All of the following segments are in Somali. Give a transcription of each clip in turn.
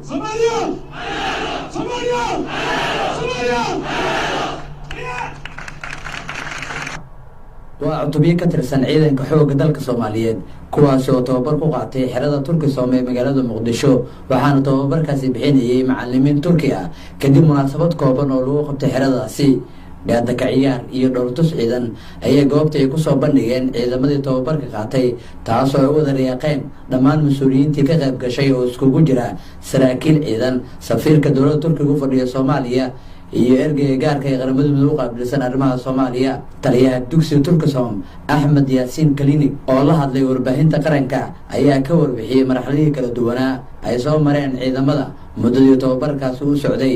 Somalia! Somalia! Somalia! waa cutubyo ka tirsan ciidanka xoogga dalka Soomaaliyeed kuwaas oo tababar ku qaatay xerada Turkisom ee magaalada Muqdisho waxaana tababarkaasi bixinayay macallimiin Turki ah kadib munaasabad kooban oo lagu qabtay xeradaasi gaada ka ciyaar iyo dhowrtus ciidan ayaa goobta ay ku soo bandhigeen ciidamadii tababarka qaatay taas oo ay wada riyaaqeen dhammaan mas'uuliyiintii ka qayb gashay oo iskugu jira saraakiil ciidan safiirka dowladda Turkiga u fadhiya Soomaaliya iyo ergeyga gaarka ee qaramada midoobay u qaabilsan arrimaha Soomaaliya taliyaha dugsiga Turkisom Axmed Yaasiin Klinik oo la hadlay warbaahinta qaranka ayaa ka warbixiyay marxaladii kala duwanaa ay soo mareen ciidamada muddadii tababarkaasi u socday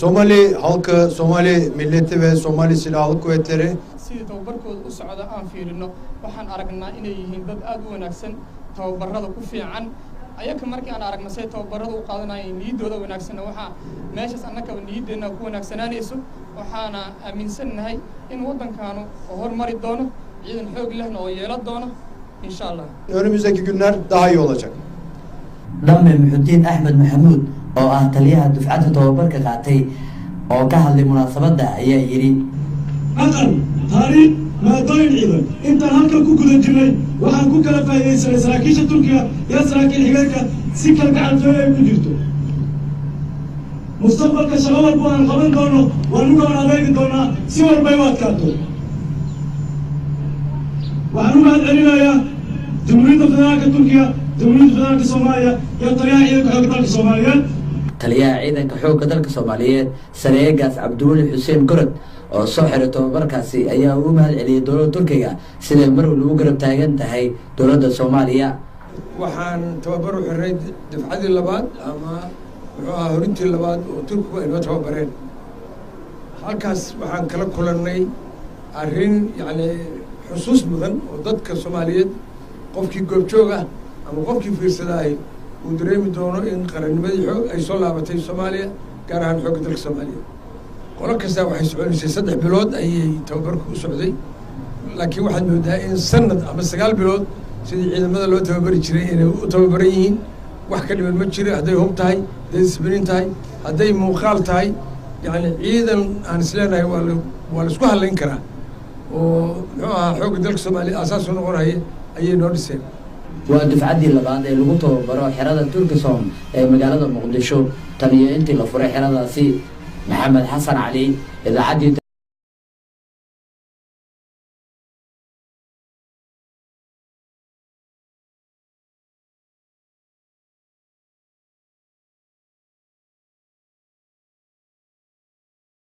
Somali halkı, Somali milleti ve Somali Silahlı Kuvvetleri sidii tababarkooda u socda aan fiirino waxaan aragnaa inay yihiin dad aad u wanaagsan tababarada ku fiican ayaka markii aan aragna say tababarada u qaadanayeen niyadooda wanaagsan waxa meeshaas annaka niyadeena ku wanaagsanaanayso waxaana aaminsanahay in wadankaanu horumari doono ciidan xoog lehna oo yeelan doono insha Allah önümüzdeki günler daha iyi olacak. Dhamme Muxudiin Axmed Maxamuud oo ah taliyaha dufcadda tababarka qaatay oo ka hadlay munaasabadda ayaa yiri aqal taariikh maadooyin ciidan intaan halkan ku guda jirnay waxaan ku kala faa'iideysanay saraakiisha Turkiga iyo saraakiil xigeenka si kala gacantooda ay ku jirto mustaqbalka shaqo walba aan qaban doono waan uga adeegi doonaa si walba ay u adkaato waxaan u mahadcelinayaa Jamhuuriyadda Federaalka Turkiga Jamhuuriyadda Federaalka Soomaaliya iyo taliyaha ciidanka xoogga dalka Soomaaliyeed taliyaha ciidanka xoogga dalka Soomaaliyeed Sareegaas Cabduwali Xuseen Gorod oo soo xiray tababarkaasi ayaa u mahadceliyay dowladda Turkiga sidoo mar uu ugu garab taagan tahay dowladda Soomaaliya waxaan tababar u xiray dafcadii labaad ama horintii labaad oo Turkigu ay noo tababareen halkaas waxaan kala kulannay arrin yani xusuus mudan oo dadka Soomaaliyeed qofkii goobjoog ah ama qofkii fiirsaday uu dareemi doono in qarannimadii xoog ay soo laabatay Soomaaliya gaar ahaan xoogga dalka Soomaaliya qolo kasta waxay soconaysay 3 bilood ayay tababarku u socday laakiin waxaad moodaa in sanad ama 9 bilood sidii ciidamada loo tababari jiray inay u tababaran yihiin wax ka dhiman ma jiro hadday hub tahay hadday disciplin tahay hadday muuqaal tahay yani ciidan aan isleenahay waa la isku halayn karaa oo muxuu ahaa xoogga dalka Soomaaliya asaas u noqonaya ayay noo dhiseen waa dufcaddii labaad ee lagu tababaro xerada Turkisom ee magaalada Muqdisho tan iyo intii la furay xeradaasi Maxamed Xasan Cali idaacadii